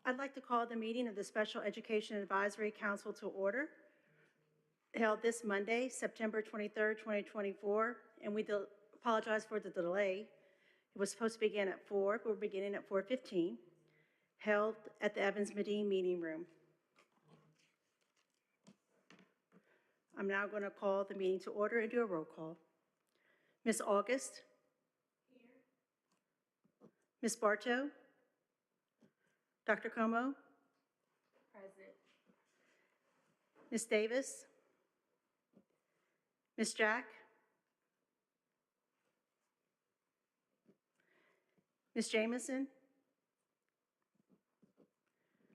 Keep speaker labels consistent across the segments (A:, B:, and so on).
A: I'd like to call the meeting of the Special Education Advisory Council to order, held this Monday, September 23rd, 2024, and we apologize for the delay. It was supposed to begin at 4, but we're beginning at 4:15, held at the Evans-Medine Meeting Room. I'm now going to call the meeting to order and do a roll call. Ms. August? Here. Ms. Bartow? Dr. Como?
B: Present.
A: Ms. Davis? Ms. Jack? Ms. Jamison?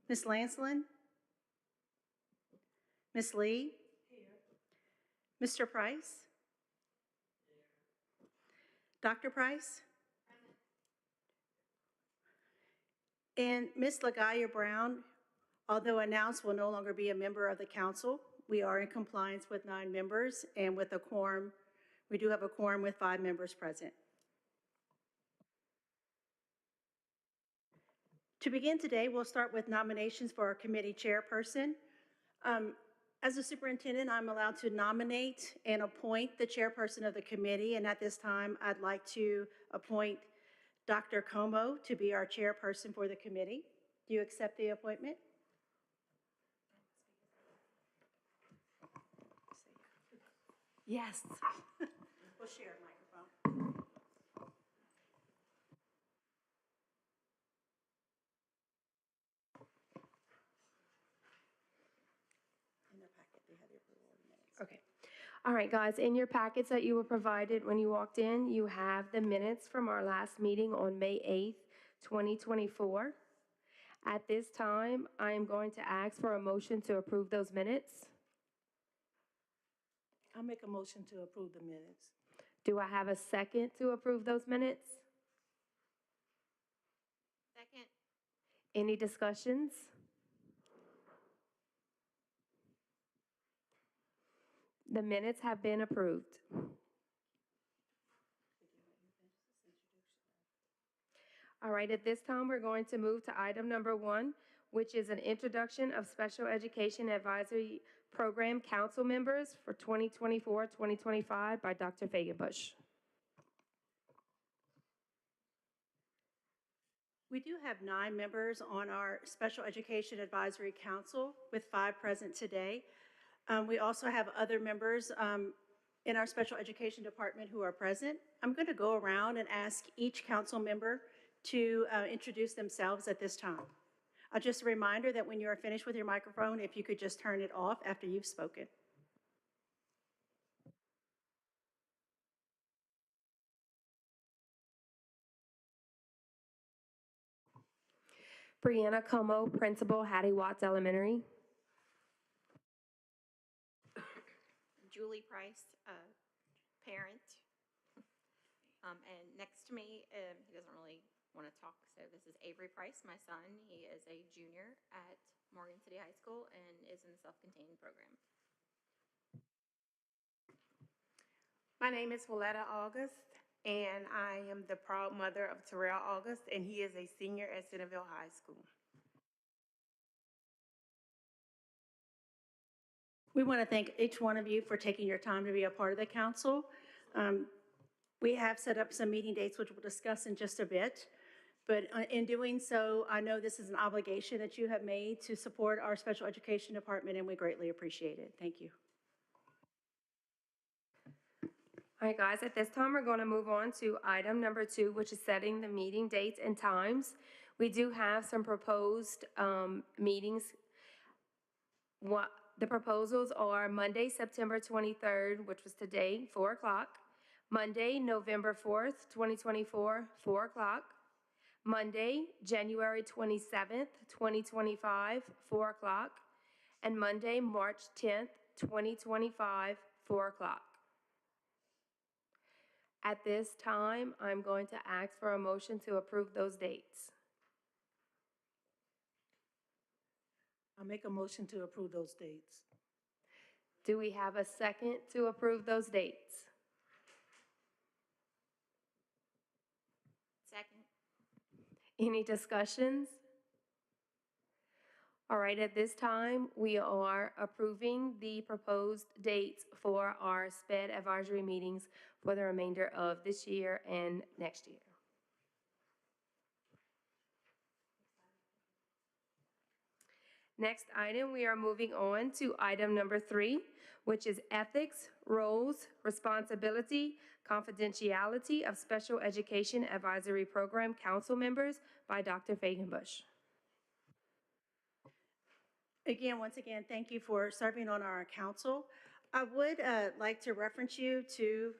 A: Ms. Lancelin? Ms. Lee? Here. Mr. Price? Here. Dr. Price? Present. And Ms. LaGaia Brown, although announced, will no longer be a member of the council. We are in compliance with 9 members, and with a quorum, we do have a quorum with 5 members present. To begin today, we'll start with nominations for our committee chairperson. As a superintendent, I'm allowed to nominate and appoint the chairperson of the committee, and at this time, I'd like to appoint Dr. Como to be our chairperson for the committee. Do you accept the appointment?
B: Yes.
A: We'll share a microphone. In their packet, they have the approval of the minutes.
B: Okay. All right, guys, in your packets that you were provided when you walked in, you have the minutes from our last meeting on May 8th, 2024. At this time, I am going to ask for a motion to approve those minutes.
C: I'll make a motion to approve the minutes.
B: Do I have a second to approve those minutes?
D: Second.
B: Any discussions? The minutes have been approved. All right, at this time, we're going to move to item number 1, which is an introduction of Special Education Advisory Program Council members for 2024-2025 by Dr. Fagenbush.
A: We do have 9 members on our Special Education Advisory Council, with 5 present today. We also have other members in our Special Education Department who are present. I'm going to go around and ask each council member to introduce themselves at this time. Just a reminder that when you are finished with your microphone, if you could just turn it off after you've spoken.
B: Brianna Como, Principal, Hattie Watts Elementary.
D: Julie Price, parent. And next to me, he doesn't really want to talk, so this is Avery Price, my son. He is a junior at Morgan City High School and is in the self-contained program.
E: My name is Willetta August, and I am the proud mother of Terrell August, and he is a senior at Centerville High School.
A: We want to thank each one of you for taking your time to be a part of the council. We have set up some meeting dates, which we'll discuss in just a bit. But in doing so, I know this is an obligation that you have made to support our Special Education Department, and we greatly appreciate it. Thank you.
B: All right, guys, at this time, we're going to move on to item number 2, which is setting the meeting dates and times. We do have some proposed meetings. The proposals are Monday, September 23rd, which was today, 4 o'clock. Monday, November 4th, 2024, 4 o'clock. Monday, January 27th, 2025, 4 o'clock. And Monday, March 10th, 2025, 4 o'clock. At this time, I'm going to ask for a motion to approve those dates.
C: I'll make a motion to approve those dates.
B: Do we have a second to approve those dates?
D: Second.
B: Any discussions? All right, at this time, we are approving the proposed dates for our SPED advisory meetings for the remainder of this year and next year. Next item, we are moving on to item number 3, which is ethics, roles, responsibility, confidentiality of special education advisory program council members by Dr. Fagenbush.
A: Again, once again, thank you for serving on our council. I would like to reference you to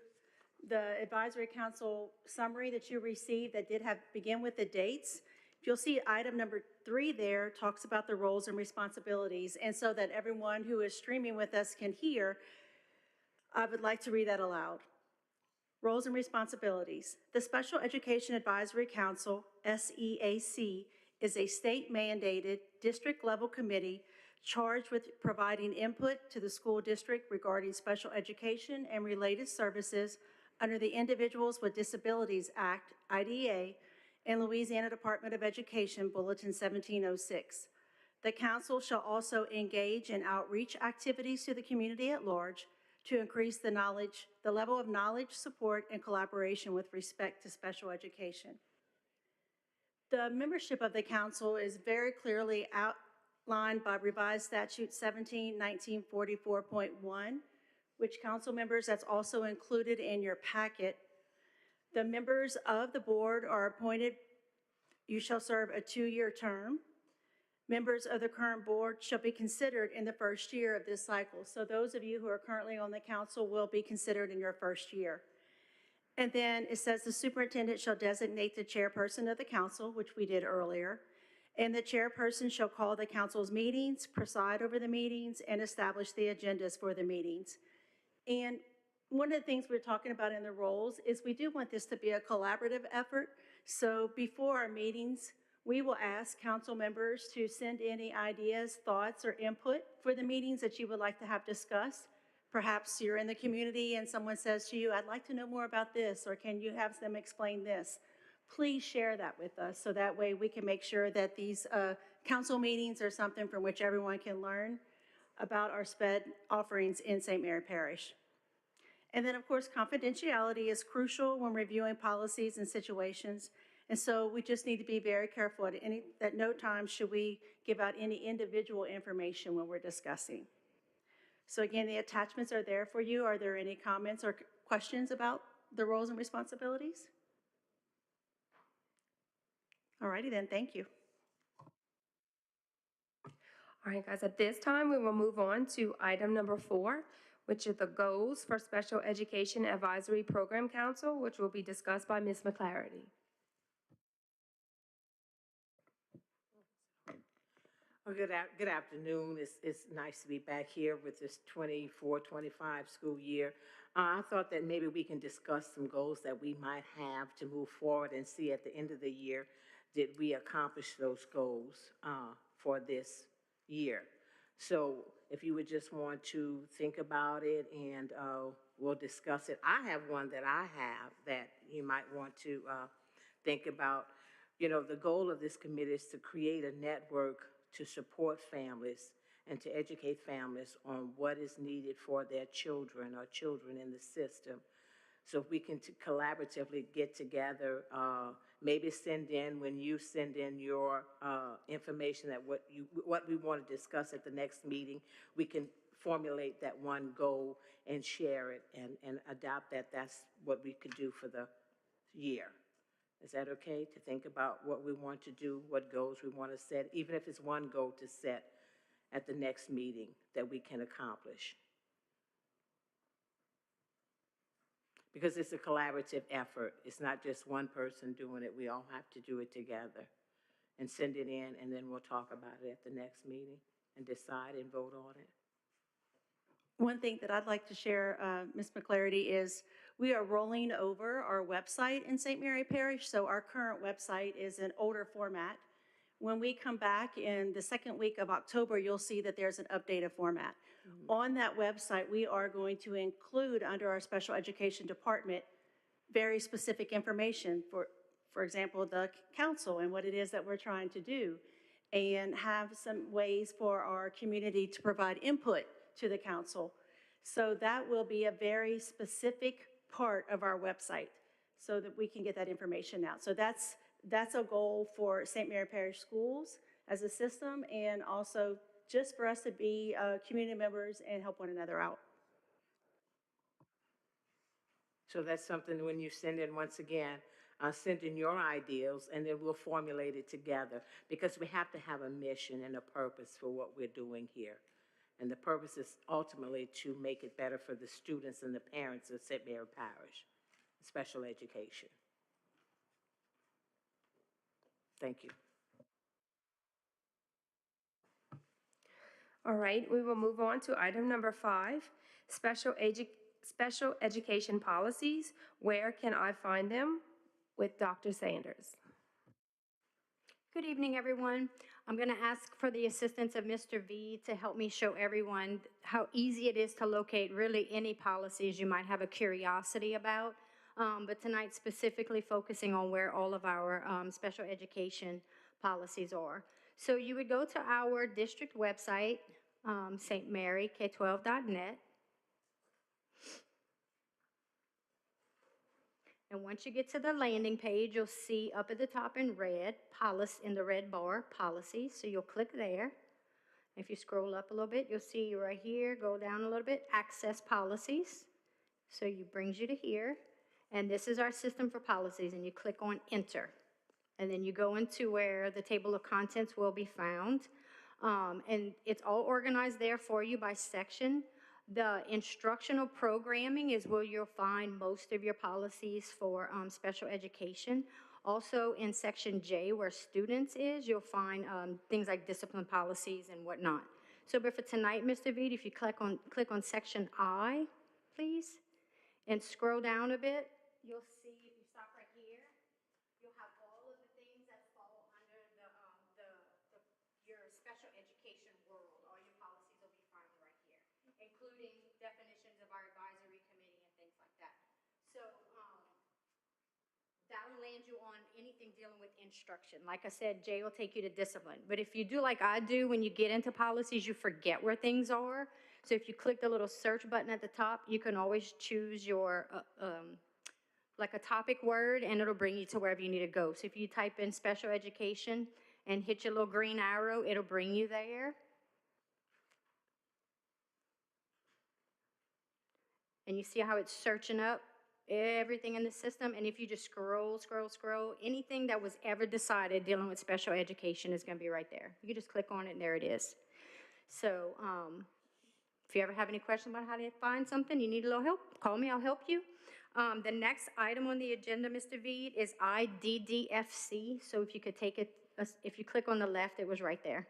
A: the advisory council summary that you received that did begin with the dates. You'll see item number 3 there talks about the roles and responsibilities. And so that everyone who is streaming with us can hear, I would like to read that aloud. Roles and responsibilities. The Special Education Advisory Council, SEAC, is a state-mandated, district-level committee charged with providing input to the school district regarding special education and related services under the Individuals with Disabilities Act, IDEA, and Louisiana Department of Education Bulletin 1706. The council shall also engage in outreach activities to the community at large to increase the level of knowledge, support, and collaboration with respect to special education. The membership of the council is very clearly outlined by revised statute 17-1944.1, which council members, that's also included in your packet. The members of the board are appointed, you shall serve a 2-year term. Members of the current board shall be considered in the first year of this cycle. So those of you who are currently on the council will be considered in your first year. And then it says the superintendent shall designate the chairperson of the council, which we did earlier, and the chairperson shall call the council's meetings, preside over the meetings, and establish the agendas for the meetings. And one of the things we're talking about in the roles is we do want this to be a collaborative effort. So before our meetings, we will ask council members to send any ideas, thoughts, or input for the meetings that you would like to have discussed. Perhaps you're in the community and someone says to you, I'd like to know more about this, or can you have them explain this? Please share that with us so that way we can make sure that these council meetings are something from which everyone can learn about our SPED offerings in St. Mary Parish. And then, of course, confidentiality is crucial when reviewing policies and situations. And so we just need to be very careful at no time should we give out any individual information when we're discussing. So again, the attachments are there for you. Are there any comments or questions about the roles and responsibilities? All righty then, thank you.
B: All right, guys, at this time, we will move on to item number 4, which are the goals for Special Education Advisory Program Council, which will be discussed by Ms. McClarity.
F: Well, good afternoon. It's nice to be back here with this 24-25 school year. I thought that maybe we can discuss some goals that we might have to move forward and see at the end of the year, did we accomplish those goals for this year? So if you would just want to think about it and we'll discuss it. I have one that I have that you might want to think about. You know, the goal of this committee is to create a network to support families and to educate families on what is needed for their children or children in the system. So if we can collaboratively get together, maybe send in, when you send in your information that what we want to discuss at the next meeting, we can formulate that one goal and share it and adopt that. That's what we could do for the year. Is that okay to think about what we want to do, what goals we want to set, even if it's one goal to set at the next meeting that we can accomplish? Because it's a collaborative effort. It's not just one person doing it. We all have to do it together and send it in, and then we'll talk about it at the next meeting and decide and vote on it.
A: One thing that I'd like to share, Ms. McClarity, is we are rolling over our website in St. Mary Parish, so our current website is an older format. When we come back in the second week of October, you'll see that there's an updated format. Mm-hmm. On that website, we are going to include under our special education department very specific information for example, the council and what it is that we're trying to do. and have some ways for our community to provide input to the council. So that will be a very specific part of our website so that we can get that information out. So that's a goal for St. Mary Parish Schools as a system, and also just for us to be community members and help one another out.
F: So that's something when you send in, once again, send in your ideas, and then we'll formulate it together, because we have to have a mission and a purpose for what we're doing here. And the purpose is ultimately to make it better for the students and the parents of St. Mary Parish, special education. Thank you.
B: All right, we will move on to item number 5, special education policies. Where can I find them? With Dr. Sanders.
G: Good evening, everyone. I'm going to ask for the assistance of Mr. V to help me show everyone how easy it is to locate really any policies you might have a curiosity about, but tonight specifically focusing on where all of our special education policies are. So you would go to our district website, stmaryk12.net. And once you get to the landing page, you'll see up at the top in red, in the red bar, policies. So you'll click there. If you scroll up a little bit, you'll see right here, go down a little bit, access policies. So it brings you to here. And this is our system for policies, and you click on enter. And then you go into where the table of contents will be found. And it's all organized there for you by section. The instructional programming is where you'll find most of your policies for special education. Also in section J, where students is, you'll find things like discipline policies and whatnot. So, but for tonight, Mr. Veed, if you click on section I, please, and scroll down a bit, you'll see, if you stop right here, you'll have all of the things that fall under your special education world. All your policies will be found right here, including definitions of our advisory committee and things like that. So that will land you on anything dealing with instruction. Like I said, Jay will take you to discipline. But if you do like I do, when you get into policies, you forget where things are. So if you click the little search button at the top, you can always choose your like a topic word, and it'll bring you to wherever you need to go. So if you type in special education and hit your little green arrow, it'll bring you there. And you see how it's searching up everything in the system. And if you just scroll, anything that was ever decided dealing with special education is going to be right there. You just click on it, and there it is. So if you ever have any questions about how to find something, you need a little help, call me, I'll help you. The next item on the agenda, Mr. Veed, is IDDFC. So if you could take it, if you click on the left, it was right there.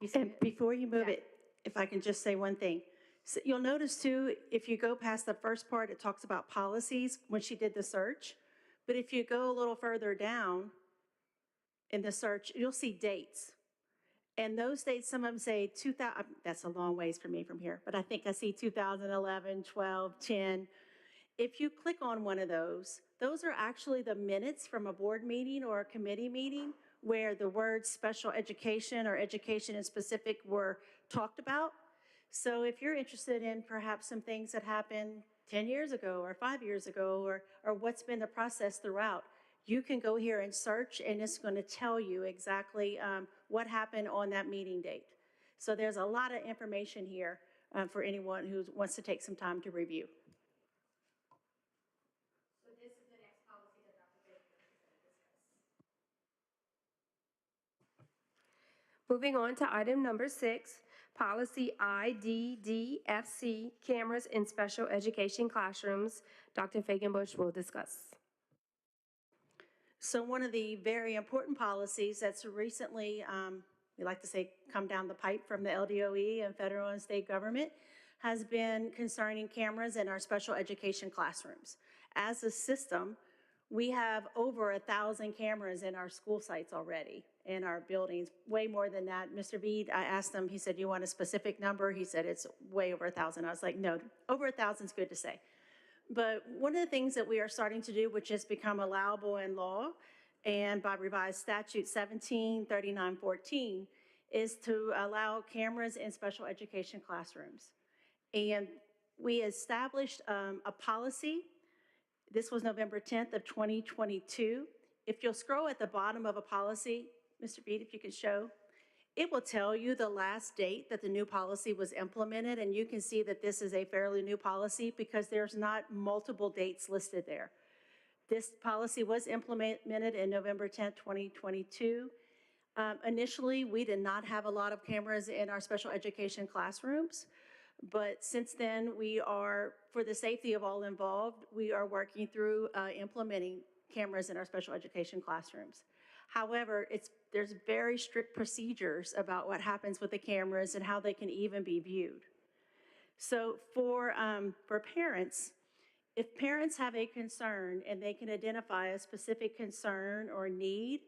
G: You see
A: And
G: it?
A: before you move
G: Yeah.
A: it, if I can just say one thing. So you'll notice too, if you go past the first part, it talks about policies when she did the search. But if you go a little further down in the search, you'll see dates. And those dates, some of them say 2000, that's a long ways for me from here, but I think I see 2011, 12, 10. If you click on one of those are actually the minutes from a board meeting or a committee meeting where the words special education or education in specific were talked about. So if you're interested in perhaps some things that happened 10 years ago or 5 years ago, or what's been the process throughout, you can go here and search, and it's going to tell you exactly what happened on that meeting date. So there's a lot of information here for anyone who wants to take some time to review.
G: So this is the next policy that Dr. Baker is going to discuss.
B: Moving on to item number 6, policy IDDFC, cameras in special education classrooms. Dr. Fagenbush will discuss.
A: So one of the very important policies that's recently, we like to say, come down the pipe from the LDOE and federal and state government has been concerning cameras in our special education classrooms. As a system, we have over 1,000 cameras in our school sites already, in our buildings, way more than that. Mr. Veed, I asked him, he said, you want a specific number? He said, it's way over 1,000. I was like, no, over 1,000 is good to say. But one of the things that we are starting to do, which has become allowable in law, and by revised statute 173914, is to allow cameras in special education classrooms. And we established a policy. This was November 10th of 2022. If you'll scroll at the bottom of a policy, Mr. Beat, if you could show, it will tell you the last date that the new policy was implemented, and you can see that this is a fairly new policy because there's not multiple dates listed there. This policy was implemented in November 10th, 2022. Initially, we did not have a lot of cameras in our special education classrooms, but since then, we are, for the safety of all involved, we are working through implementing cameras in our special education classrooms. However, there's very strict procedures about what happens with the cameras and how they can even be viewed. So for parents, if parents have a concern and they can identify a specific concern or need,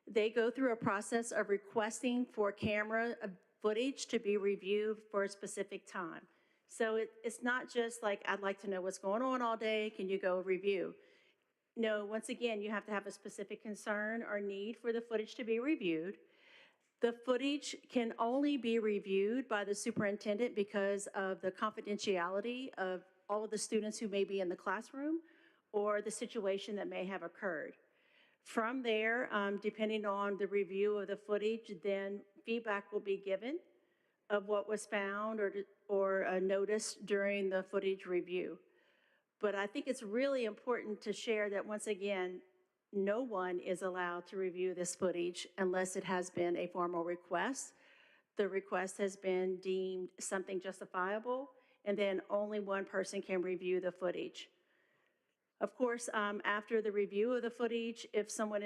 A: they go through a process of requesting for camera footage to be reviewed for a specific time. So it's not just like, I'd like to know what's going on all day, can you go review? No, once again, you have to have a specific concern or need for the footage to be reviewed. The footage can only be reviewed by the superintendent because of the confidentiality of all of the students who may be in the classroom or the situation that may have occurred. From there, depending on the review of the footage, then feedback will be given of what was found or noticed during the footage review. But I think it's really important to share that, once again, no one is allowed to review this footage unless it has been a formal request. The request has been deemed something justifiable, and then only one person can review the footage. Of course, after the review of the footage, if someone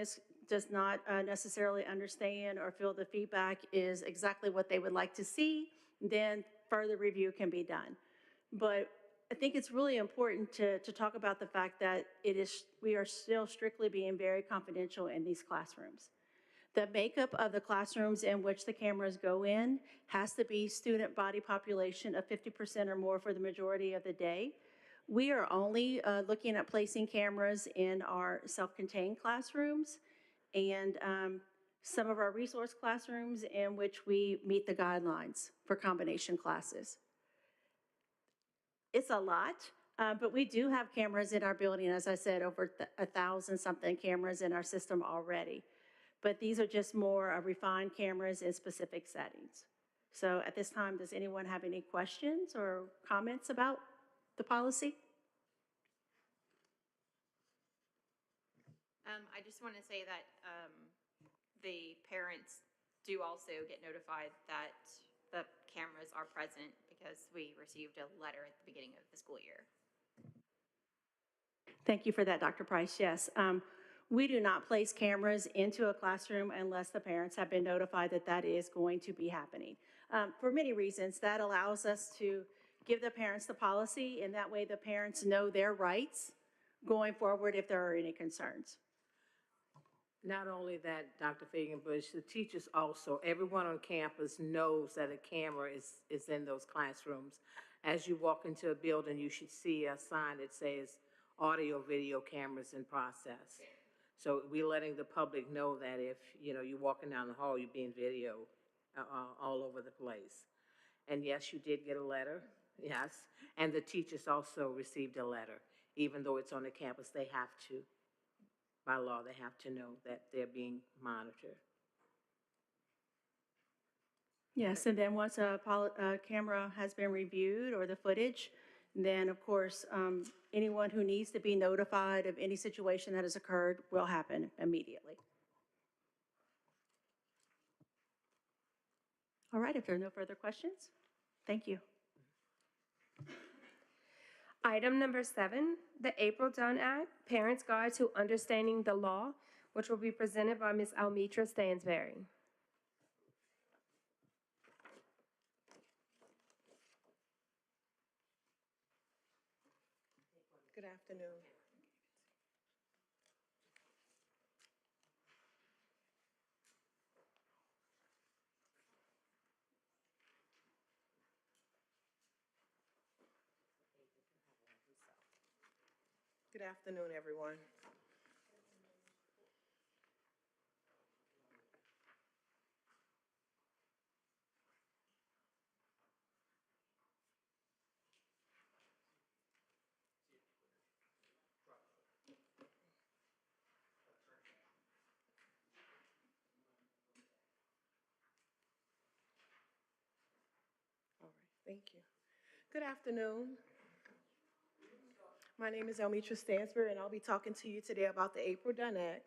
A: does not necessarily understand or feel the feedback is exactly what they would like to see, then further review can be done. But I think it's really important to talk about the fact that we are still strictly being very confidential in these classrooms. The makeup of the classrooms in which the cameras go in has to be student body population of 50% or more for the majority of the day. We are only looking at placing cameras in our self-contained classrooms and some of our resource classrooms in which we meet the guidelines for combination classes. It's a lot, but we do have cameras in our building, as I said, over 1,000-something cameras in our system already. But these are just more refined cameras in specific settings. So at this time, does anyone have any questions or comments about the policy?
D: I just want to say that the parents do also get notified that the cameras are present because we received a letter at the beginning of the school year.
A: Thank you for that, Dr. Price. Yes, we do not place cameras into a classroom unless the parents have been notified that that is going to be happening. For many reasons, that allows us to give the parents the policy, and that way the parents know their rights going forward if there are any concerns.
F: Not only that, Dr. Fagan-Bush, the teachers also, everyone on campus knows that a camera is in those classrooms. As you walk into a building, you should see a sign that says audio video cameras in process. So we're letting the public know that if, you're walking down the hall, you're being videoed all over the place. And yes, you did get a letter, yes. And the teachers also received a letter. Even though it's on the campus, they have to. By law, they have to know that they're being monitored.
A: Yes, and then once a camera has been reviewed or the footage, then of course, anyone who needs to be notified of any situation that has occurred will happen immediately. All right, if there are no further questions, thank you.
B: Item number 7, the April Dunn Act, Parents Guide to Understanding the Law, which will be presented by Ms. Almitra Stansberry.
H: Good afternoon. Good afternoon, everyone. Thank you. Good afternoon. My name is Elmitra Stansbury, and I'll be talking to you today about the April Dunn Act,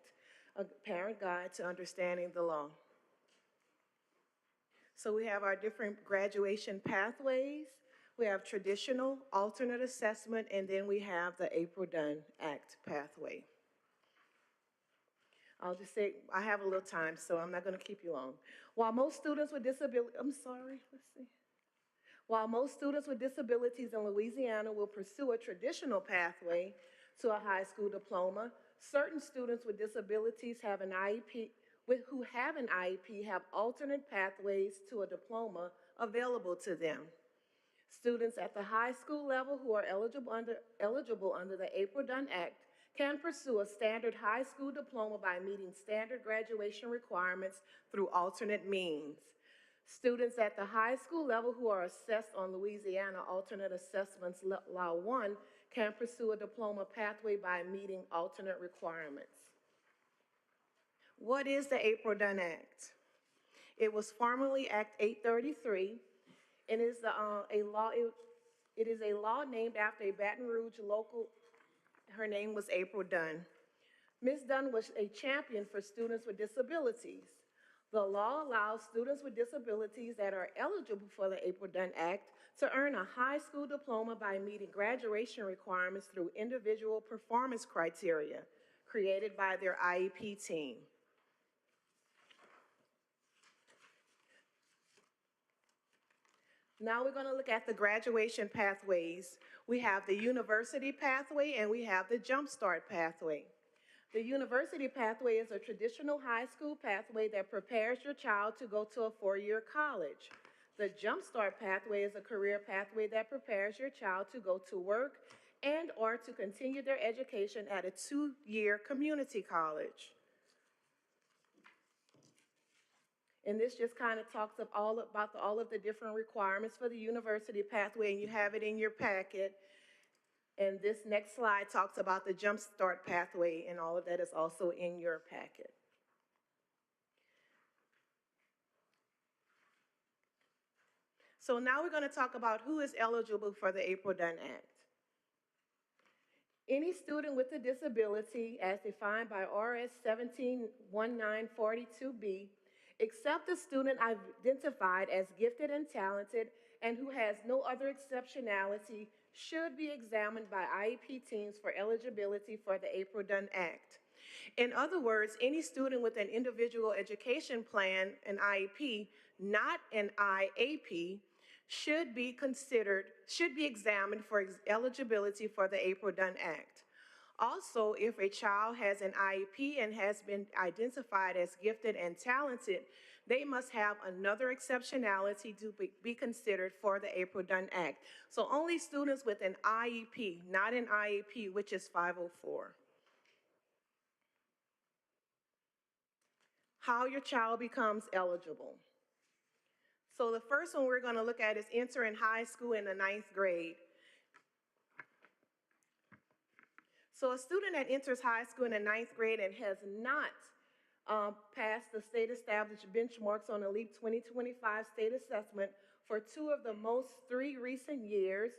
H: a parent guide to understanding the law. So we have our different graduation pathways. We have traditional, alternate assessment, and then we have the April Dunn Act pathway. I'll just say, I have a little time, so I'm not going to keep you long. While most students with disabilities in Louisiana will pursue a traditional pathway to a high school diploma, certain students with disabilities who have an IEP have alternate pathways to a diploma available to them. Students at the high school level who are eligible under the April Dunn Act can pursue a standard high school diploma by meeting standard graduation requirements through alternate means. Students at the high school level who are assessed on Louisiana Alternate Assessments Law 1 can pursue a diploma pathway by meeting alternate requirements. What is the April Dunn Act? It was formerly Act 833, and is a law. It is a law named after a Baton Rouge local. Her name was April Dunn. Ms. Dunn was a champion for students with disabilities. The law allows students with disabilities that are eligible for the April Dunn Act to earn a high school diploma by meeting graduation requirements through individual performance criteria created by their IEP team. Now we're going to look at the graduation pathways. We have the university pathway and we have the Jumpstart pathway. The university pathway is a traditional high school pathway that prepares your child to go to a four-year college. The Jumpstart pathway is a career pathway that prepares your child to go to work and or to continue their education at a two-year community college. And this just kind of talks about all of the different requirements for the university pathway, and you have it in your packet. And this next slide talks about the Jumpstart pathway, and all of that is also in your packet. So now we're going to talk about who is eligible for the April Dunn Act. Any student with a disability, as defined by RS 171942B, except a student identified as gifted and talented and who has no other exceptionality, should be examined by IEP teams for eligibility for the April Dunn Act. In other words, any student with an individual education plan, an IEP, not an IAP, should be examined for eligibility for the April Dunn Act. Also, if a child has an IEP and has been identified as gifted and talented, they must have another exceptionality to be considered for the April Dunn Act. So only students with an IEP, not an IAP, which is 504. How your child becomes eligible. So the first one we're going to look at is entering high school in the 9th grade. So a student that enters high school in the 9th grade and has not passed the state-established benchmarks on the LEAP 2025 state assessment for 2 of the most 3 recent years,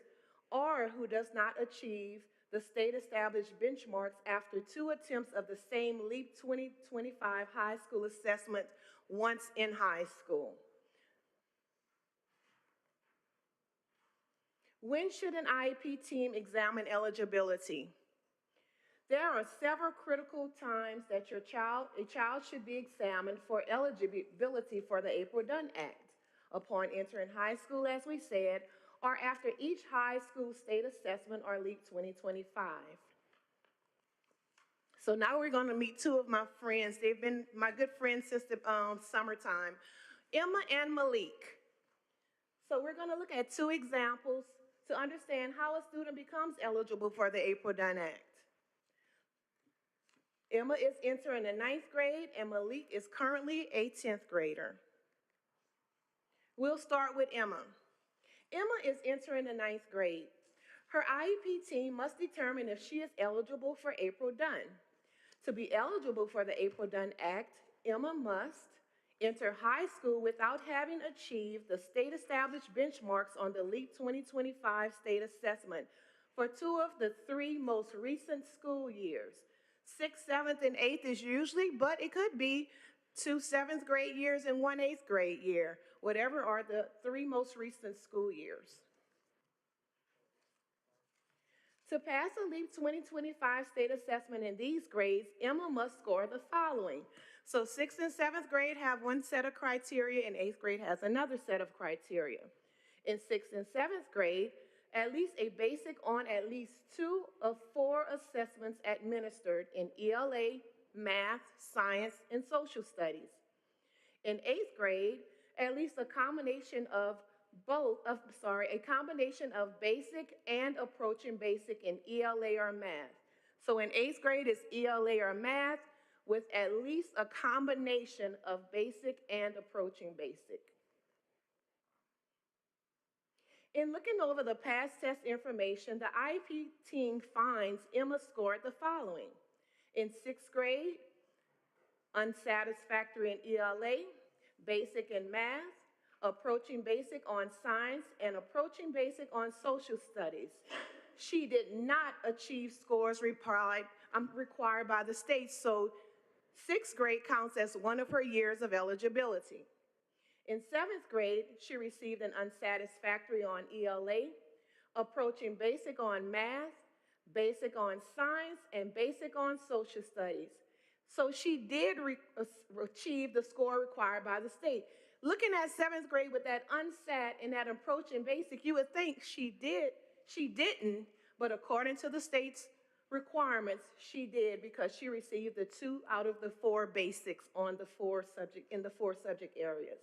H: or who does not achieve the state-established benchmarks after 2 attempts of the same LEAP 2025 high school assessment once in high school. When should an IEP team examine eligibility? There are several critical times that a child should be examined for eligibility for the April Dunn Act. Upon entering high school, as we said, or after each high school state assessment or LEAP 2025. So now we're going to meet 2 of my friends. They've been my good friends since the summertime, Emma and Malik. So we're going to look at 2 examples to understand how a student becomes eligible for the April Dunn Act. Emma is entering the 9th grade, and Malik is currently a 10th grader. We'll start with Emma. Emma is entering the 9th grade. Her IEP team must determine if she is eligible for April Dunn. To be eligible for the April Dunn Act, Emma must enter high school without having achieved the state-established benchmarks on the LEAP 2025 state assessment for 2 of the 3 most recent school years. 6th, 7th, and 8th is usually, but it could be 2 7th grade years and 1 8th grade year, whatever are the 3 most recent school years. To pass a LEAP 2025 state assessment in these grades, Emma must score the following. So 6th and 7th grade have one set of criteria, and 8th grade has another set of criteria. In 6th and 7th grade, at least a basic on at least 2 of 4 assessments administered in ELA, math, science, and social studies. In 8th grade, at least a combination of basic and approaching basic in ELA or math. So in 8th grade, it's ELA or math with at least a combination of basic and approaching basic. In looking over the past test information, the IEP team finds Emma scored the following. In 6th grade, unsatisfactory in ELA, basic in math, approaching basic on science, and approaching basic on social studies. She did not achieve scores required by the state, so 6th grade counts as one of her years of eligibility. In 7th grade, she received an unsatisfactory on ELA, approaching basic on math, basic on science, and basic on social studies. So she did achieve the score required by the state. Looking at 7th grade with that unsat and that approaching basic, you would think she didn't, but according to the state's requirements, she did because she received the 2 out of the 4 basics on the 4 subject areas.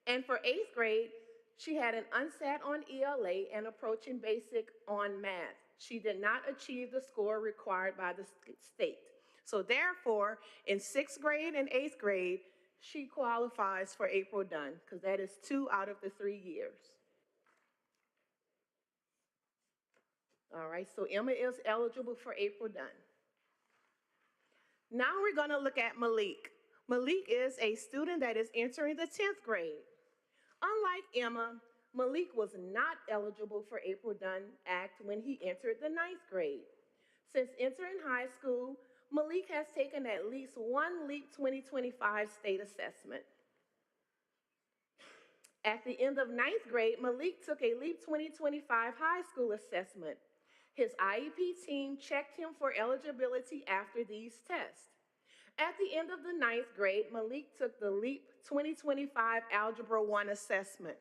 H: And for 8th grade, she had an unsat on ELA and approaching basic on math. She did not achieve the score required by the state. So therefore, in 6th grade and 8th grade, she qualifies for April Dunn because that is 2 out of the 3 years. All right, so Emma is eligible for April Dunn. Now we're going to look at Malik. Malik is a student that is entering the 10th grade. Unlike Emma, Malik was not eligible for April Dunn Act when he entered the 9th grade. Since entering high school, Malik has taken at least one LEAP 2025 state assessment. At the end of 9th grade, Malik took a LEAP 2025 high school assessment. His IEP team checked him for eligibility after these tests. At the end of the 9th grade, Malik took the LEAP 2025 Algebra 1 assessment.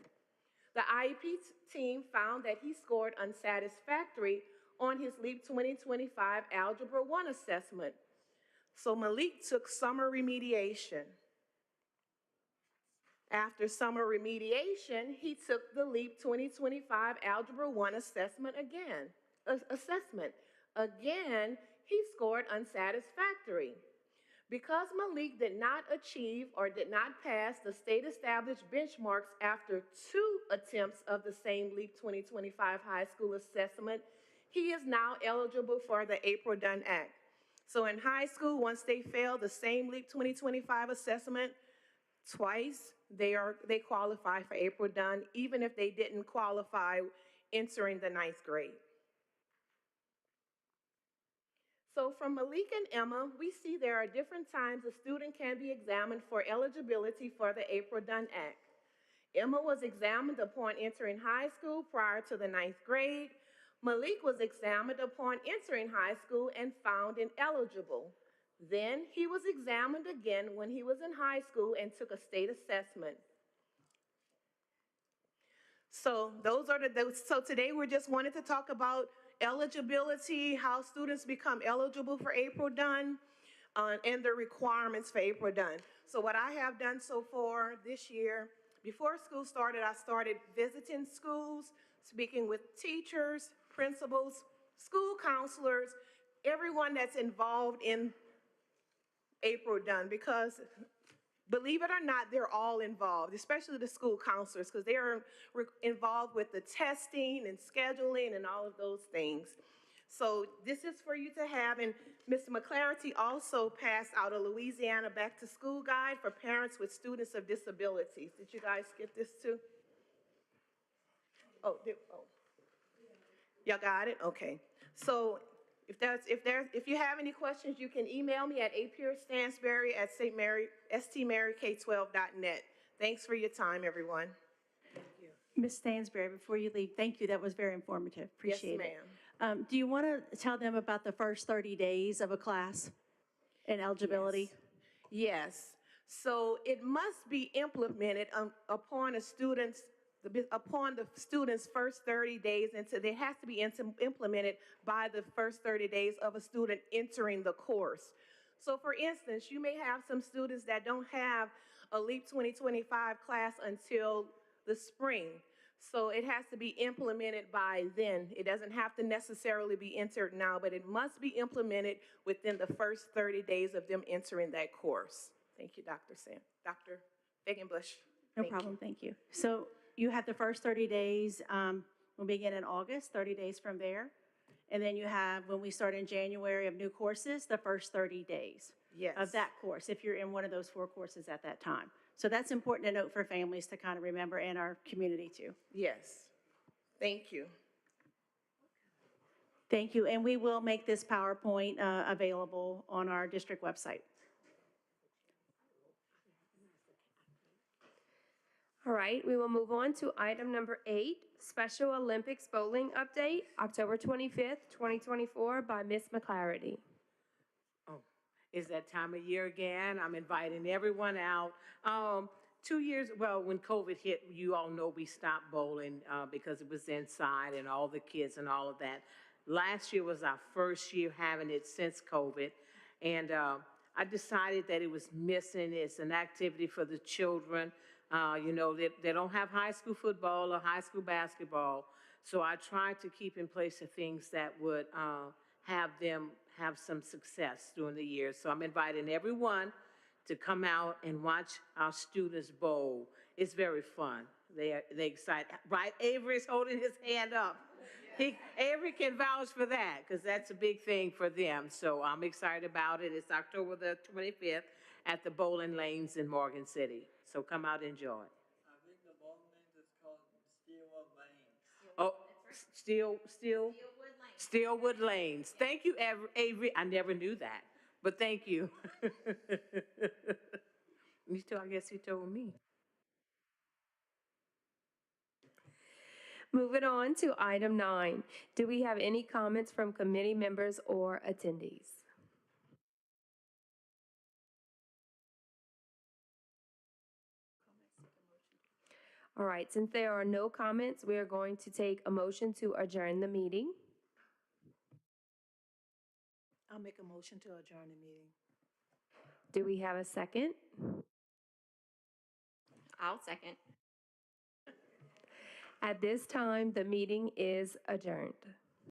H: The IEP team found that he scored unsatisfactory on his LEAP 2025 Algebra 1 assessment. So Malik took summer remediation. After summer remediation, he took the LEAP 2025 Algebra 1 assessment again. Again, he scored unsatisfactory. Because Malik did not achieve or did not pass the state-established benchmarks after 2 attempts of the same LEAP 2025 high school assessment, he is now eligible for the April Dunn Act. So in high school, once they fail the same LEAP 2025 assessment twice, they qualify for April Dunn, even if they didn't qualify entering the 9th grade. So from Malik and Emma, we see there are different times a student can be examined for eligibility for the April Dunn Act. Emma was examined upon entering high school prior to the 9th grade. Malik was examined upon entering high school and found ineligible. Then he was examined again when he was in high school and took a state assessment. So so today we just wanted to talk about eligibility, how students become eligible for April Dunn, and the requirements for April Dunn. So what I have done so far this year, before school started, I started visiting schools, speaking with teachers, principals, school counselors, everyone that's involved in April Dunn, because believe it or not, they're all involved, especially the school counselors, because they are involved with the testing and scheduling and all of those things. So this is for you to have, and Mr. McClarity also passed out a Louisiana Back to School Guide for parents with students of disabilities. Did you guys get this too? Oh, y'all got it? Okay. So if you have any questions, you can email me at apierstansberry@stmaryk12.net. Thanks for your time, everyone.
A: Ms. Stansberry, before you leave, thank you. That was very informative. Appreciate it.
H: Yes,
A: Do you want to tell them about the first 30 days of a class and eligibility?
H: Yes. So it must be implemented upon the student's first 30 days it has to be implemented by the first 30 days of a student entering the course. So for instance, you may have some students that don't have a LEAP 2025 class until the spring. So it has to be implemented by then. It doesn't have to necessarily be entered now, but it must be implemented within the first 30 days of them entering that course. Thank you, Dr. Fagenbush.
A: No problem, thank you. So you have the first 30 days, we'll begin in August, 30 days from there. And then you have, when we start in January of new courses, the first 30 days
H: Yes.
A: of that course, if you're in one of those 4 courses at that time. So that's important to note for families to kind of remember, and our community too.
H: Yes. Thank you.
A: Thank you, and we will make this PowerPoint available on our district website.
B: All right, we will move on to item number 8, Special Olympics Bowling Update, October 25th, 2024, by Ms. McClarity.
F: It's that time of year again. I'm inviting everyone out. 2 years, well, when COVID hit, you all know we stopped bowling because it was inside and all the kids and all of that. Last year was our first year having it since COVID. And I decided that it was missing. It's an activity for the children. You know, they don't have high school football or high school basketball. So I tried to keep in place the things that would have them have some success during the year. So I'm inviting everyone to come out and watch our students bowl. It's very fun. They're excited. Right? Avery's holding his hand up. Avery can vouch for that because that's a big thing for them. So I'm excited about it. It's October the 25th at the Bowling Lanes in Morgan City. So come out and enjoy.
I: I think the bowling lanes is called Steelwood Lanes.
F: Oh, Steelwood Lanes. Thank you, Avery. I never knew that, but thank you. I guess he told me.
B: Moving on to item 9. Do we have any comments from committee members or attendees? All right, since there are no comments, we are going to take a motion to adjourn the meeting.
C: I'll make a motion to adjourn the meeting.
B: Do we have a second?
D: I'll second.
B: At this time, the meeting is adjourned.